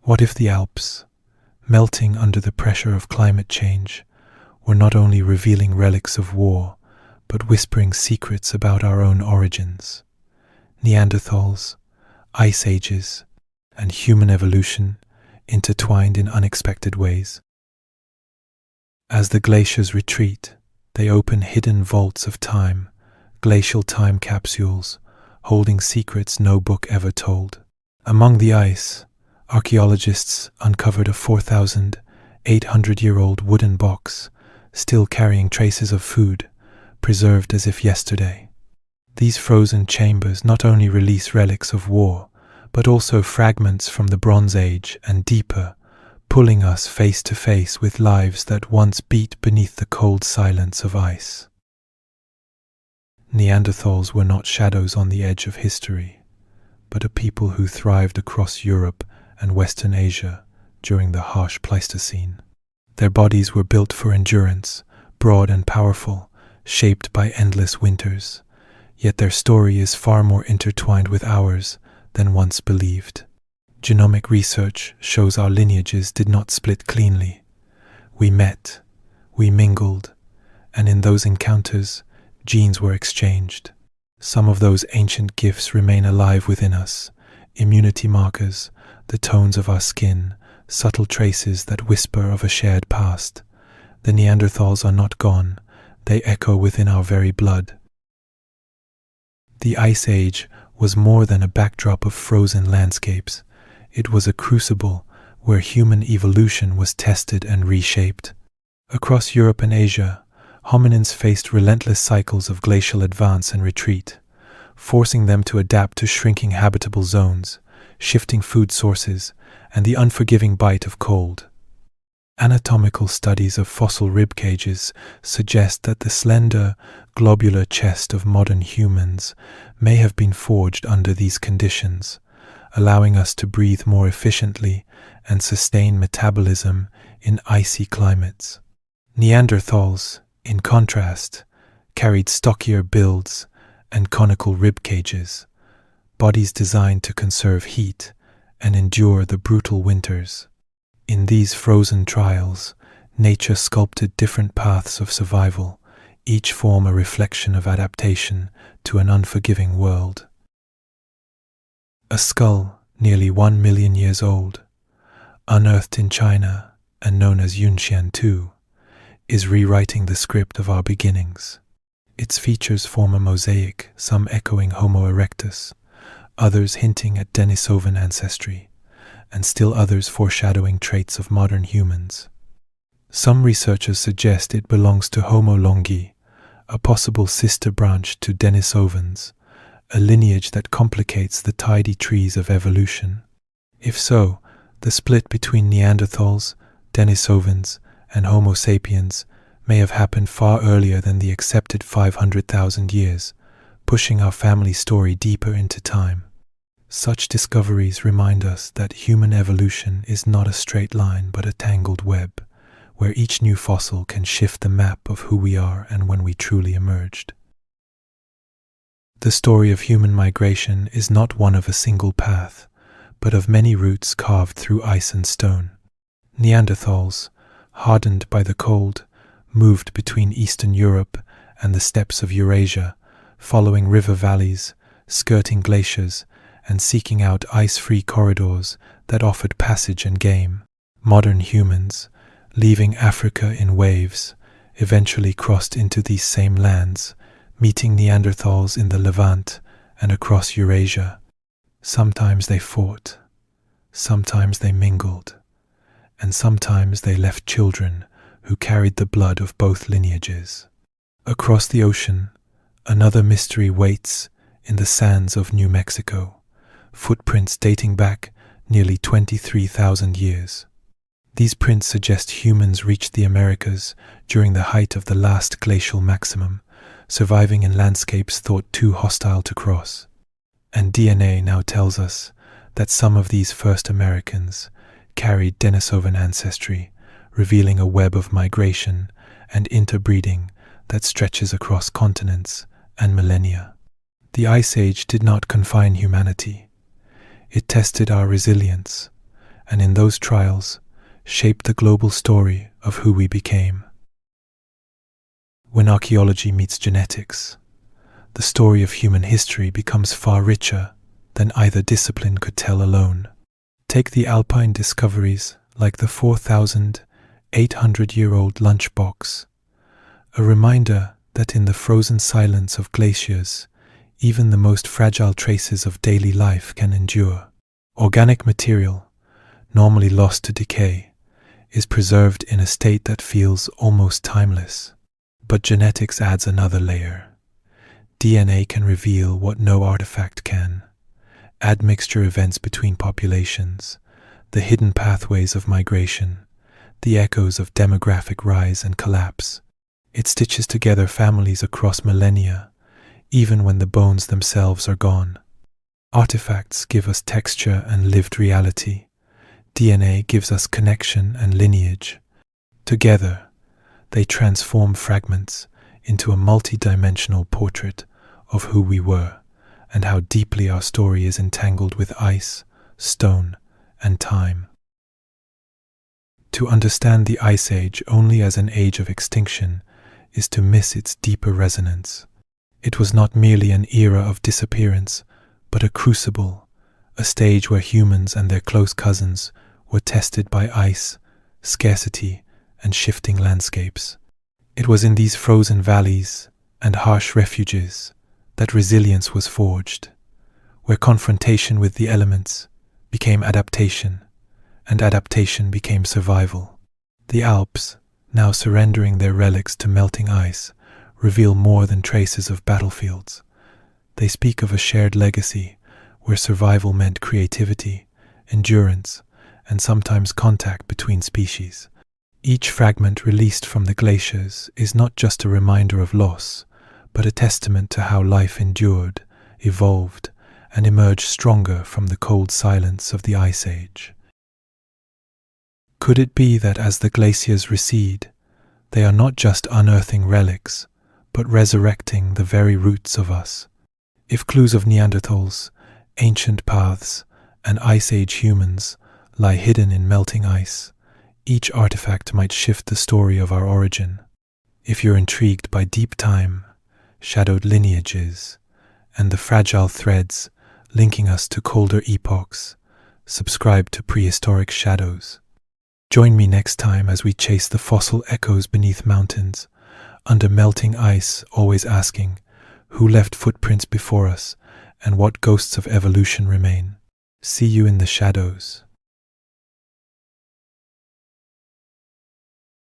What if the Alps, melting under the pressure of climate change, were not only revealing relics of war, but whispering secrets about our own origins? Neanderthals, ice ages, and human evolution intertwined in unexpected ways. As the glaciers retreat, they open hidden vaults of time, glacial time capsules, holding secrets no book ever told. Among the ice, archaeologists uncovered a 4,800-year-old wooden box, still carrying traces of food, preserved as if yesterday. These frozen chambers not only release relics of war, but also fragments from the Bronze Age and deeper, pulling us face to face with lives that once beat beneath the cold silence of ice. Neanderthals were not shadows on the edge of history, but a people who thrived across Europe and Western Asia during the harsh Pleistocene. Their bodies were built for endurance, broad and powerful, shaped by endless winters. Yet their story is far more intertwined with ours than once believed. Genomic research shows our lineages did not split cleanly. We met, we mingled, and in those encounters, genes were exchanged. Some of those ancient gifts remain alive within us: immunity markers, the tones of our skin, subtle traces that whisper of a shared past. The Neanderthals are not gone, they echo within our very blood. The Ice Age was more than a backdrop of frozen landscapes. It was a crucible where human evolution was tested and reshaped. Across Europe and Asia, hominins faced relentless cycles of glacial advance and retreat, forcing them to adapt to shrinking habitable zones, shifting food sources, and the unforgiving bite of cold. Anatomical studies of fossil rib cages suggest that the slender, globular chest of modern humans may have been forged under these conditions, allowing us to breathe more efficiently and sustain metabolism in icy climates. Neanderthals, in contrast, carried stockier builds and conical rib cages, bodies designed to conserve heat and endure the brutal winters. In these frozen trials, nature sculpted different paths of survival, each form a reflection of adaptation to an unforgiving world. A skull nearly 1 million years old, unearthed in China and known as Yunxian II, is rewriting the script of our beginnings. Its features form a mosaic, some echoing Homo erectus, others hinting at Denisovan ancestry, and still others foreshadowing traits of modern humans. Some researchers suggest it belongs to Homo longi, a possible sister branch to Denisovans, a lineage that complicates the tidy trees of evolution. If so, the split between Neanderthals, Denisovans, and Homo sapiens may have happened far earlier than the accepted 500,000 years, pushing our family story deeper into time. Such discoveries remind us that human evolution is not a straight line but a tangled web, where each new fossil can shift the map of who we are and when we truly emerged. The story of human migration is not one of a single path, but of many routes carved through ice and stone. Neanderthals, hardened by the cold, moved between Eastern Europe and the steppes of Eurasia, following river valleys, skirting glaciers, and seeking out ice-free corridors that offered passage and game. Modern humans, leaving Africa in waves, eventually crossed into these same lands, meeting Neanderthals in the Levant and across Eurasia. Sometimes they fought, sometimes they mingled, and sometimes they left children who carried the blood of both lineages. Across the ocean, another mystery waits in the sands of New Mexico, footprints dating back nearly 23,000 years. These prints suggest humans reached the Americas during the height of the last glacial maximum, surviving in landscapes thought too hostile to cross. And DNA now tells us that some of these first Americans carried Denisovan ancestry, revealing a web of migration and interbreeding that stretches across continents and millennia. The Ice Age did not confine humanity. It tested our resilience, and in those trials, shaped the global story of who we became. When archaeology meets genetics, the story of human history becomes far richer than either discipline could tell alone. Take the Alpine discoveries like the 4,800-year-old lunchbox, a reminder that in the frozen silence of glaciers, even the most fragile traces of daily life can endure. Organic material, normally lost to decay, is preserved in a state that feels almost timeless. But genetics adds another layer. DNA can reveal what no artifact can. Admixture events between populations, the hidden pathways of migration, the echoes of demographic rise and collapse. It stitches together families across millennia, even when the bones themselves are gone. Artifacts give us texture and lived reality. DNA gives us connection and lineage. Together, they transform fragments into a multi-dimensional portrait of who we were and how deeply our story is entangled with ice, stone, and time. To understand the Ice Age only as an age of extinction is to miss its deeper resonance. It was not merely an era of disappearance, but a crucible, a stage where humans and their close cousins were tested by ice, scarcity, and shifting landscapes. It was in these frozen valleys and harsh refuges that resilience was forged, where confrontation with the elements became adaptation, and adaptation became survival. The Alps, now surrendering their relics to melting ice, reveal more than traces of battlefields. They speak of a shared legacy where survival meant creativity, endurance, and sometimes contact between species. Each fragment released from the glaciers is not just a reminder of loss, but a testament to how life endured, evolved, and emerged stronger from the cold silence of the Ice Age. Could it be that as the glaciers recede, they are not just unearthing relics, but resurrecting the very roots of us? If clues of Neanderthals, ancient paths, and Ice Age humans lie hidden in melting ice, each artifact might shift the story of our origin. If you're intrigued by deep time, shadowed lineages, and the fragile threads linking us to colder epochs, subscribe to Prehistoric Shadows. Join me next time as we chase the fossil echoes beneath mountains, under melting ice, always asking, who left footprints before us, and what ghosts of evolution remain? See you in the shadows.